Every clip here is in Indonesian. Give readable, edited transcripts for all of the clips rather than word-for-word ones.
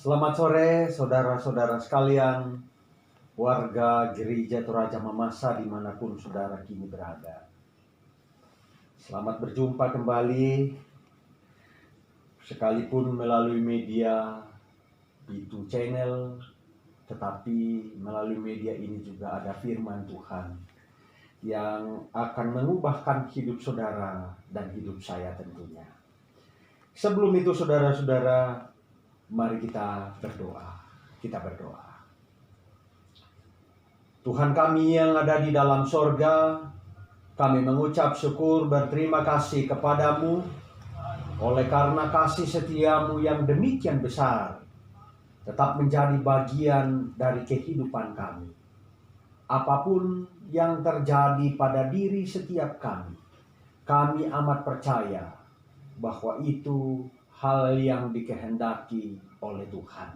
Selamat sore saudara-saudara sekalian, warga Gereja Toraja Mamasa dimanapun saudara kini berada. Selamat berjumpa kembali, sekalipun melalui media YouTube channel, tetapi melalui media ini juga ada firman Tuhan yang akan mengubahkan hidup saudara dan hidup saya tentunya. Sebelum itu saudara-saudara, mari kita berdoa. Kita berdoa. Tuhan kami yang ada di dalam sorga, kami mengucap syukur berterima kasih kepadamu oleh karena kasih setiamu yang demikian besar tetap menjadi bagian dari kehidupan kami. Apapun yang terjadi pada diri setiap kami amat percaya bahwa itu hal yang dikehendaki oleh Tuhan.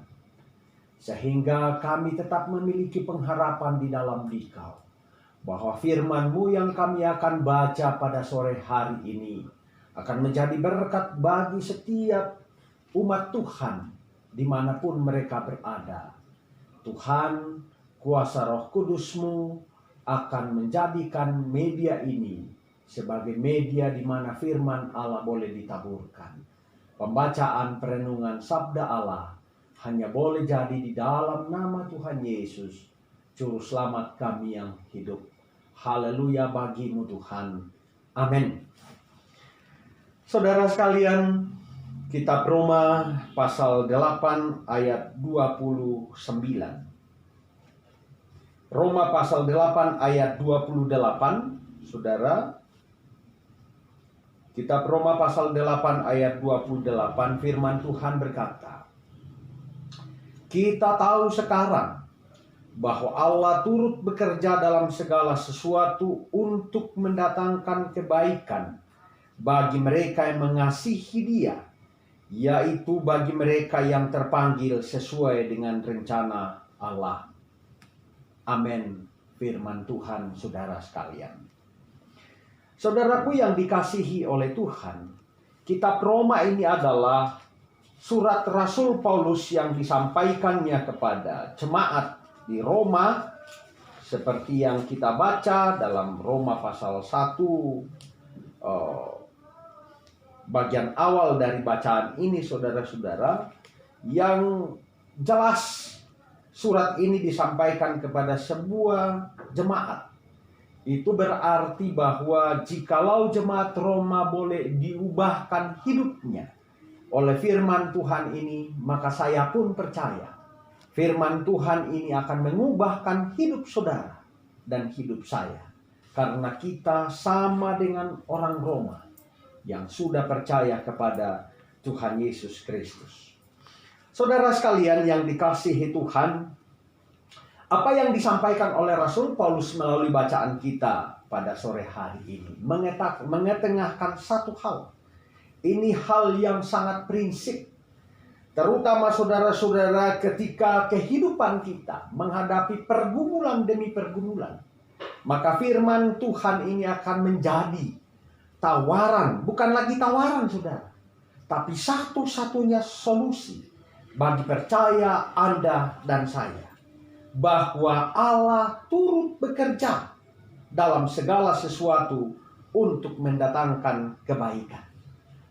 Sehingga kami tetap memiliki pengharapan di dalam Dikau, bahwa firman-Mu yang kami akan baca pada sore hari ini akan menjadi berkat bagi setiap umat Tuhan dimanapun mereka berada. Tuhan, kuasa Roh Kudus-Mu akan menjadikan media ini sebagai media di mana firman Allah boleh ditaburkan. Pembacaan perenungan sabda Allah hanya boleh jadi di dalam nama Tuhan Yesus, Juru Selamat kami yang hidup. Haleluya bagimu Tuhan. Amin. Saudara sekalian, Kitab Roma pasal 8 ayat 29. Roma pasal 8 ayat 28, saudara. Kitab Roma pasal 8 ayat 28, firman Tuhan berkata, kita tahu sekarang bahwa Allah turut bekerja dalam segala sesuatu untuk mendatangkan kebaikan bagi mereka yang mengasihi Dia, yaitu bagi mereka yang terpanggil sesuai dengan rencana Allah. Amin. Firman Tuhan, saudara sekalian. Saudaraku yang dikasihi oleh Tuhan, Kitab Roma ini adalah surat Rasul Paulus yang disampaikannya kepada jemaat di Roma, seperti yang kita baca dalam Roma pasal 1, bagian awal dari bacaan ini, saudara-saudara, yang jelas surat ini disampaikan kepada sebuah jemaat. Itu berarti bahwa jikalau jemaat Roma boleh diubahkan hidupnya oleh firman Tuhan ini, maka saya pun percaya firman Tuhan ini akan mengubahkan hidup saudara dan hidup saya. Karena kita sama dengan orang Roma yang sudah percaya kepada Tuhan Yesus Kristus. Saudara sekalian yang dikasihi Tuhan, apa yang disampaikan oleh Rasul Paulus melalui bacaan kita pada sore hari ini mengetengahkan satu hal. Ini hal yang sangat prinsip, terutama saudara-saudara ketika kehidupan kita menghadapi pergumulan demi pergumulan. Maka firman Tuhan ini akan menjadi tawaran, bukan lagi tawaran saudara, tapi satu-satunya solusi bagi percaya Anda dan saya, bahwa Allah turut bekerja dalam segala sesuatu untuk mendatangkan kebaikan.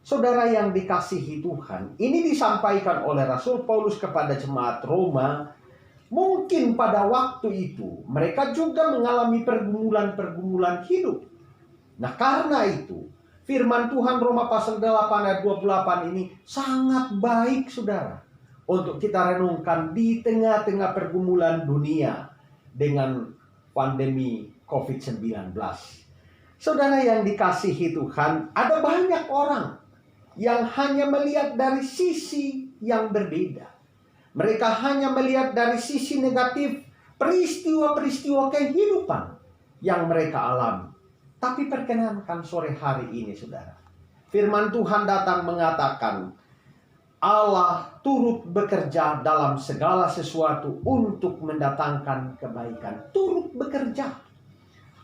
Saudara yang dikasihi Tuhan, ini disampaikan oleh Rasul Paulus kepada jemaat Roma. Mungkin pada waktu itu mereka juga mengalami pergumulan-pergumulan hidup. Nah, karena itu firman Tuhan Roma pasal 8 ayat 28 ini sangat baik saudara untuk kita renungkan di tengah-tengah pergumulan dunia dengan pandemi COVID-19. Saudara yang dikasihi Tuhan, ada banyak orang yang hanya melihat dari sisi yang berbeda. Mereka hanya melihat dari sisi negatif peristiwa-peristiwa kehidupan yang mereka alami. Tapi perkenankan sore hari ini saudara, firman Tuhan datang mengatakan, Allah turut bekerja dalam segala sesuatu untuk mendatangkan kebaikan. Turut bekerja.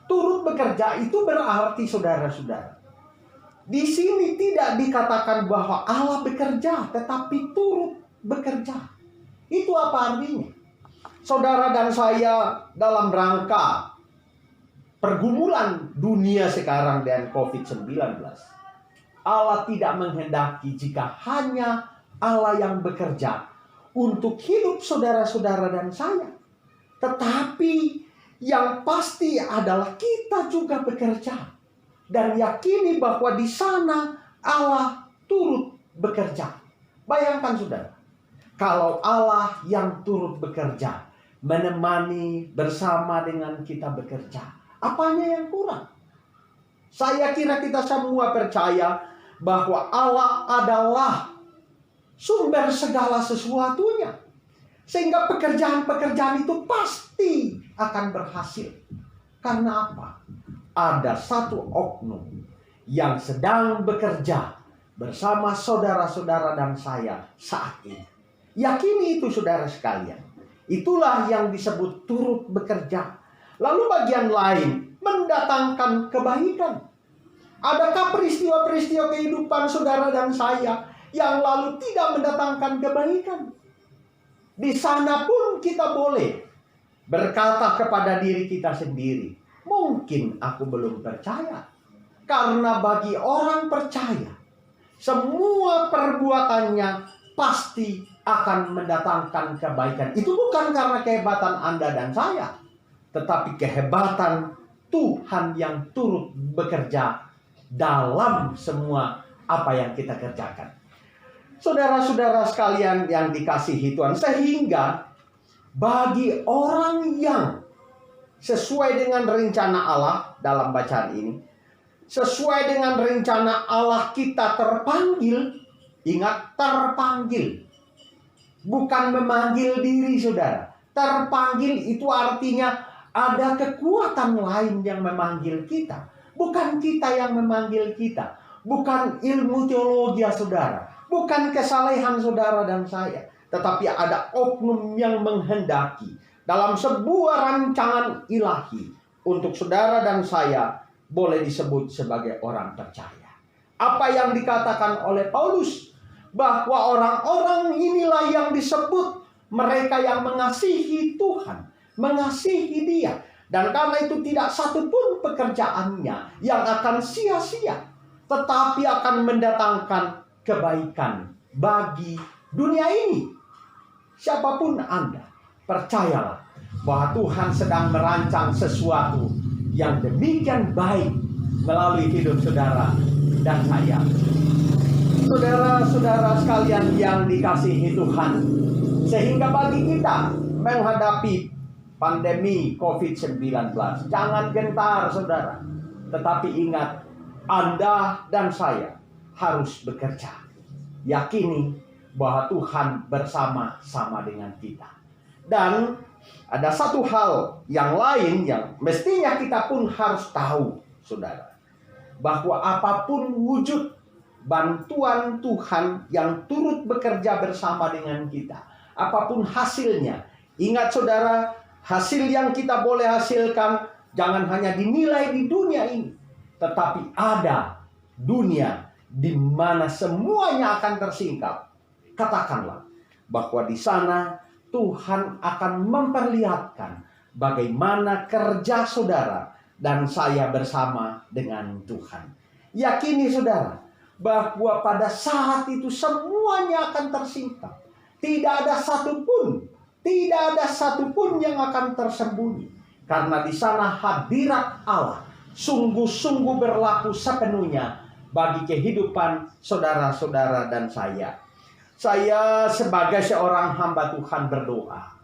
Turut bekerja itu berarti saudara-saudara, di sini tidak dikatakan bahwa Allah bekerja, tetapi turut bekerja. Itu apa artinya? Saudara dan saya dalam rangka pergumulan dunia sekarang dengan COVID-19. Allah tidak menghendaki jika hanya Allah yang bekerja untuk hidup saudara-saudara dan saya. Tetapi yang pasti adalah kita juga bekerja. Dan yakini bahwa di sana Allah turut bekerja. Bayangkan saudara, kalau Allah yang turut bekerja, menemani bersama dengan kita bekerja, apanya yang kurang? Saya kira kita semua percaya bahwa Allah adalah sumber segala sesuatunya. Sehingga pekerjaan-pekerjaan itu pasti akan berhasil. Karena apa? Ada satu oknum yang sedang bekerja bersama saudara-saudara dan saya saat ini. Yakini itu saudara sekalian. Itulah yang disebut turut bekerja. Lalu bagian lain, mendatangkan kebaikan. Adakah peristiwa-peristiwa kehidupan saudara dan saya yang lalu tidak mendatangkan kebaikan? Di sana pun kita boleh berkata kepada diri kita sendiri, mungkin aku belum percaya. Karena bagi orang percaya, semua perbuatannya pasti akan mendatangkan kebaikan. Itu bukan karena kehebatan Anda dan saya, tetapi kehebatan Tuhan yang turut bekerja dalam semua apa yang kita kerjakan. Saudara-saudara sekalian yang dikasihi Tuhan, sehingga bagi orang yang sesuai dengan rencana Allah dalam bacaan ini, sesuai dengan rencana Allah kita terpanggil. Ingat, terpanggil, bukan memanggil diri saudara. Terpanggil itu artinya ada kekuatan lain yang memanggil kita. Bukan kita yang memanggil kita. Bukan ilmu teologi saudara. Bukan kesalehan saudara dan saya. Tetapi ada oknum yang menghendaki dalam sebuah rancangan ilahi untuk saudara dan saya boleh disebut sebagai orang percaya. Apa yang dikatakan oleh Paulus, bahwa orang-orang inilah yang disebut mereka yang mengasihi Tuhan, mengasihi Dia. Dan karena itu tidak satu pun pekerjaannya yang akan sia-sia, tetapi akan mendatangkan kebaikan bagi dunia ini. Siapapun Anda, percayalah bahwa Tuhan sedang merancang sesuatu yang demikian baik melalui hidup saudara dan saya. Saudara-saudara sekalian yang dikasihi Tuhan, sehingga bagi kita menghadapi pandemi COVID-19, jangan gentar saudara, tetapi ingat, Anda dan saya harus bekerja. Yakini bahwa Tuhan bersama-sama dengan kita. Dan ada satu hal yang lain yang mestinya kita pun harus tahu, saudara, bahwa apapun wujud bantuan Tuhan yang turut bekerja bersama dengan kita, apapun hasilnya, ingat saudara, hasil yang kita boleh hasilkan jangan hanya dinilai di dunia ini, tetapi ada dunia di mana semuanya akan tersingkap. Katakanlah bahwa di sana Tuhan akan memperlihatkan bagaimana kerja saudara dan saya bersama dengan Tuhan. Yakini saudara bahwa pada saat itu semuanya akan tersingkap. Tidak ada satupun yang akan tersembunyi. Karena di sana hadirat Allah sungguh-sungguh berlaku sepenuhnya bagi kehidupan saudara-saudara dan saya. Saya sebagai seorang hamba Tuhan berdoa,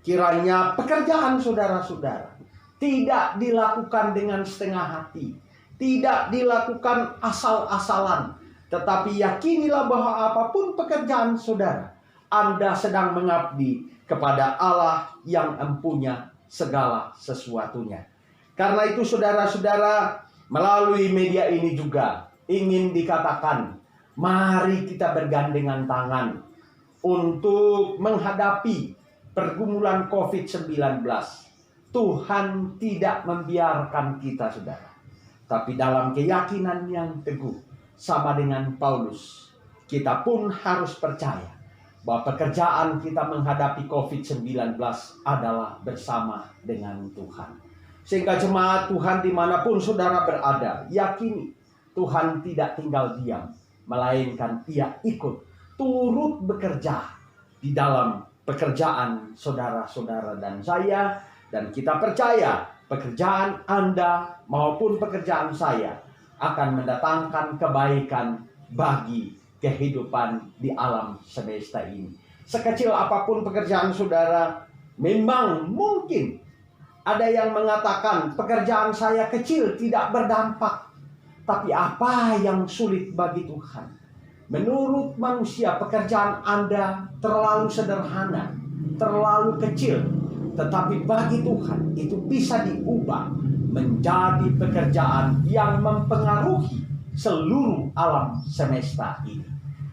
kiranya pekerjaan saudara-saudara tidak dilakukan dengan setengah hati, tidak dilakukan asal-asalan, tetapi yakinilah bahwa apapun pekerjaan saudara, Anda sedang mengabdi kepada Allah yang empunya segala sesuatunya. Karena itu saudara-saudara, melalui media ini juga ingin dikatakan, mari kita bergandengan tangan untuk menghadapi pergumulan COVID-19. Tuhan tidak membiarkan kita, saudara. Tapi dalam keyakinan yang teguh, sama dengan Paulus, kita pun harus percaya bahwa pekerjaan kita menghadapi COVID-19 adalah bersama dengan Tuhan. Sehingga jemaat Tuhan dimanapun saudara berada, yakini Tuhan tidak tinggal diam, melainkan Ia ikut turut bekerja di dalam pekerjaan saudara-saudara dan saya. Dan kita percaya pekerjaan Anda maupun pekerjaan saya akan mendatangkan kebaikan bagi kehidupan di alam semesta ini. Sekecil apapun pekerjaan saudara, memang mungkin ada yang mengatakan pekerjaan saya kecil tidak berdampak. Tapi apa yang sulit bagi Tuhan? Menurut manusia pekerjaan Anda terlalu sederhana, terlalu kecil. Tetapi bagi Tuhan itu bisa diubah menjadi pekerjaan yang mempengaruhi seluruh alam semesta ini.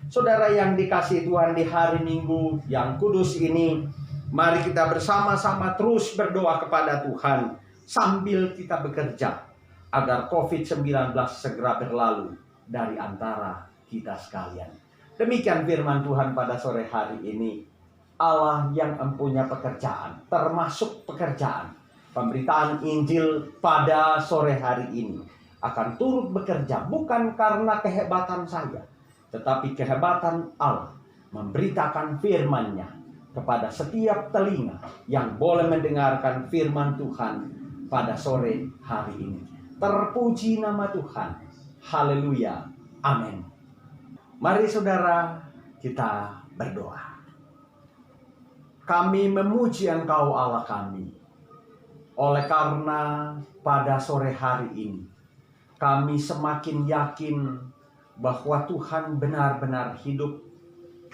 Saudara yang dikasihi Tuhan, di hari Minggu yang kudus ini, mari kita bersama-sama terus berdoa kepada Tuhan sambil kita bekerja agar COVID-19 segera berlalu dari antara kita sekalian. Demikian firman Tuhan pada sore hari ini. Allah yang mempunyai pekerjaan, termasuk pekerjaan pemberitaan Injil pada sore hari ini, akan turut bekerja bukan karena kehebatan saya, tetapi kehebatan Allah memberitakan firman-Nya kepada setiap telinga yang boleh mendengarkan firman Tuhan pada sore hari ini. Terpuji nama Tuhan. Haleluya. Amin. Mari saudara kita berdoa. Kami memuji Engkau Allah kami, oleh karena pada sore hari ini kami semakin yakin bahwa Tuhan benar-benar hidup,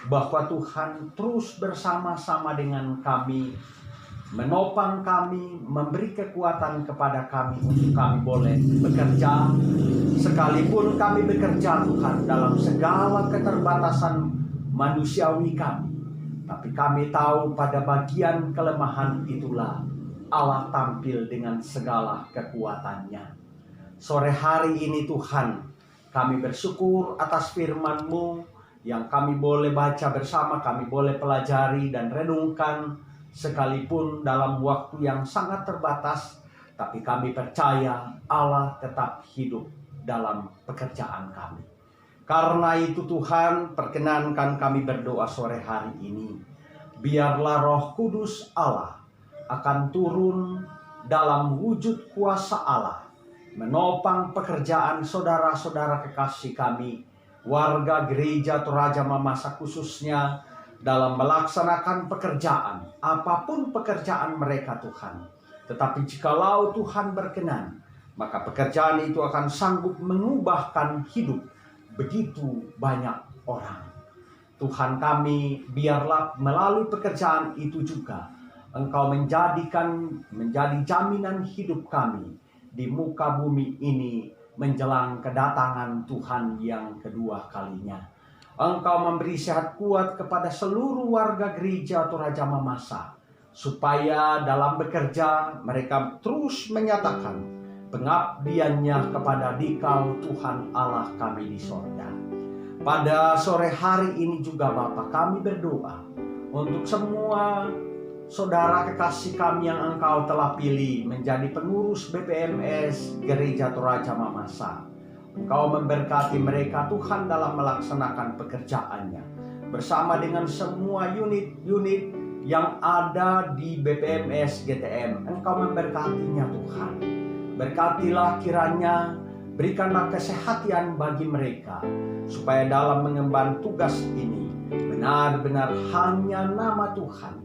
bahwa Tuhan terus bersama-sama dengan kami, menopang kami, memberi kekuatan kepada kami untuk kami boleh bekerja. Sekalipun kami bekerja Tuhan dalam segala keterbatasan manusiawi kami, tapi kami tahu pada bagian kelemahan itulah Allah tampil dengan segala kekuatannya. Sore hari ini Tuhan, kami bersyukur atas firman-Mu yang kami boleh baca bersama, kami boleh pelajari dan renungkan. Sekalipun dalam waktu yang sangat terbatas, tapi kami percaya Allah tetap hidup dalam pekerjaan kami. Karena itu Tuhan, perkenankan kami berdoa sore hari ini. Biarlah Roh Kudus Allah akan turun dalam wujud kuasa Allah, menopang pekerjaan saudara-saudara kekasih kami, warga gereja Toraja Mamasa khususnya, dalam melaksanakan pekerjaan, apapun pekerjaan mereka Tuhan. Tetapi jikalau Tuhan berkenan, maka pekerjaan itu akan sanggup mengubahkan hidup begitu banyak orang. Tuhan kami, biarlah melalui pekerjaan itu juga Engkau menjadi jaminan hidup kami di muka bumi ini menjelang kedatangan Tuhan yang kedua kalinya. Engkau memberi sehat kuat kepada seluruh warga gereja Toraja Mamasa, supaya dalam bekerja mereka terus menyatakan pengabdiannya kepada Dikau Tuhan Allah kami di sorga. Pada sore hari ini juga Bapa, kami berdoa untuk semua saudara kekasih kami yang Engkau telah pilih menjadi pengurus BPMS Gereja Toraja Mamasa. Engkau memberkati mereka Tuhan dalam melaksanakan pekerjaannya bersama dengan semua unit-unit yang ada di BPMS GTM. Engkau memberkatinya Tuhan. Berkatilah kiranya, berikanlah kesehatan bagi mereka, supaya dalam mengemban tugas ini benar-benar hanya nama Tuhan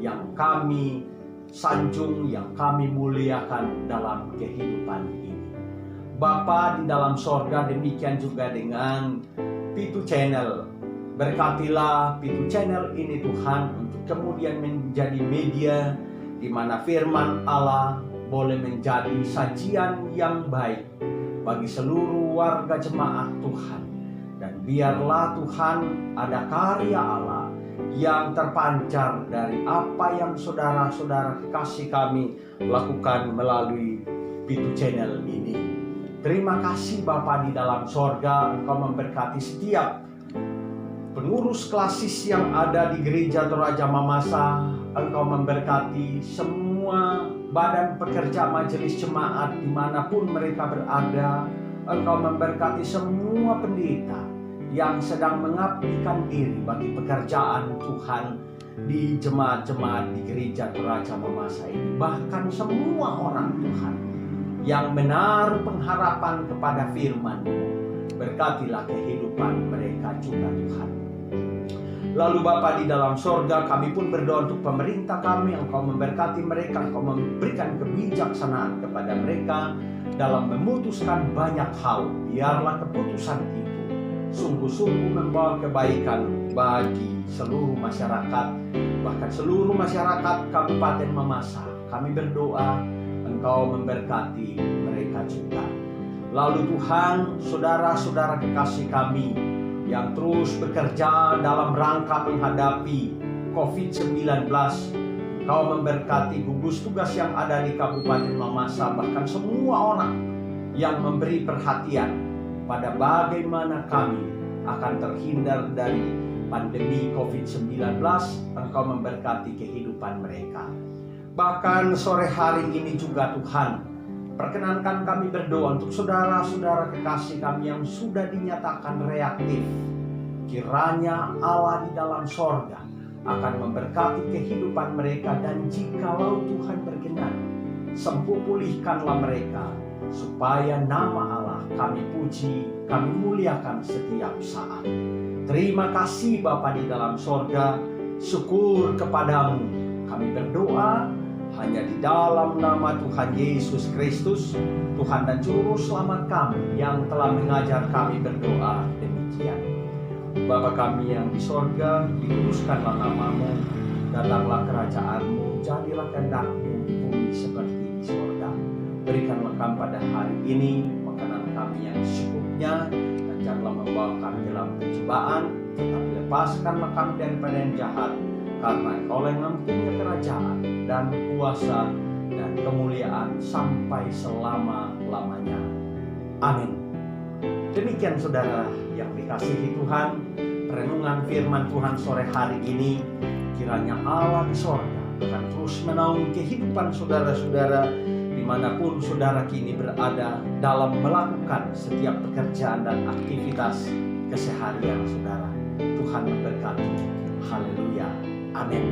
yang kami sanjung, yang kami muliakan dalam kehidupan ini. Bapa di dalam sorga, demikian juga dengan Pitu Channel. Berkatilah Pitu Channel ini Tuhan, untuk kemudian menjadi media di mana firman Allah boleh menjadi sajian yang baik bagi seluruh warga jemaat Tuhan. Dan biarlah Tuhan ada karya Allah yang terpancar dari apa yang saudara-saudara kekasih kami lakukan melalui Pitu Channel ini. Terima kasih Bapa di dalam sorga, Engkau memberkati setiap pengurus klasis yang ada di gereja Toraja Mamasa. Engkau memberkati semua badan pekerja majelis jemaat dimanapun mereka berada. Engkau memberkati semua pendeta yang sedang mengabdikan diri bagi pekerjaan Tuhan di jemaat-jemaat di gereja Toraja Mamasa ini. Bahkan semua orang Tuhan yang menaruh pengharapan kepada firman-Mu, berkatilah kehidupan mereka juga Tuhan. Lalu Bapa di dalam sorga, kami pun berdoa untuk pemerintah kami. Engkau memberkati mereka, Engkau memberikan kebijaksanaan kepada mereka dalam memutuskan banyak hal. Biarlah keputusan itu sungguh-sungguh membawa kebaikan bagi seluruh masyarakat, bahkan seluruh masyarakat Kabupaten Mamasa. Kami berdoa Engkau memberkati mereka juga. Lalu Tuhan, saudara-saudara kekasih kami yang terus bekerja dalam rangka menghadapi COVID-19, Engkau memberkati gugus tugas yang ada di Kabupaten Mamasa, bahkan semua orang yang memberi perhatian pada bagaimana kami akan terhindar dari pandemi COVID-19. Engkau memberkati kehidupan mereka. Bahkan sore hari ini juga Tuhan, perkenankan kami berdoa untuk saudara-saudara kekasih kami yang sudah dinyatakan reaktif. Kiranya Allah di dalam sorga akan memberkati kehidupan mereka, dan jikalau Tuhan berkenan, sembuh pulihkanlah mereka, supaya nama Allah kami puji, kami muliakan setiap saat. Terima kasih Bapa di dalam sorga, syukur kepadamu. Kami berdoa hanya di dalam nama Tuhan Yesus Kristus, Tuhan dan Juru Selamat kami, yang telah mengajar kami berdoa demikian. Bapa kami yang di sorga, dikuduskanlah namamu, datanglah kerajaanmu, jadilah kehendak-Mu di bumi seperti di sorga. Berikanlah kami pada hari ini makanan kami yang secukupnya, dan janganlah membawa kami dalam pencobaan, tetapi lepaskanlah kami daripada yang jahat, karena Engkau yang mempunyai kerajaan dan kuasa dan kemuliaan sampai selama-lamanya. Amin. Demikian saudara yang dikasihi Tuhan, perenungan firman Tuhan sore hari ini. Kiranya Allah di sorga akan terus menaungi kehidupan saudara-saudara dimanapun saudara kini berada dalam melakukan setiap pekerjaan dan aktivitas keseharian saudara. Tuhan memberkati. Haleluya. Amin.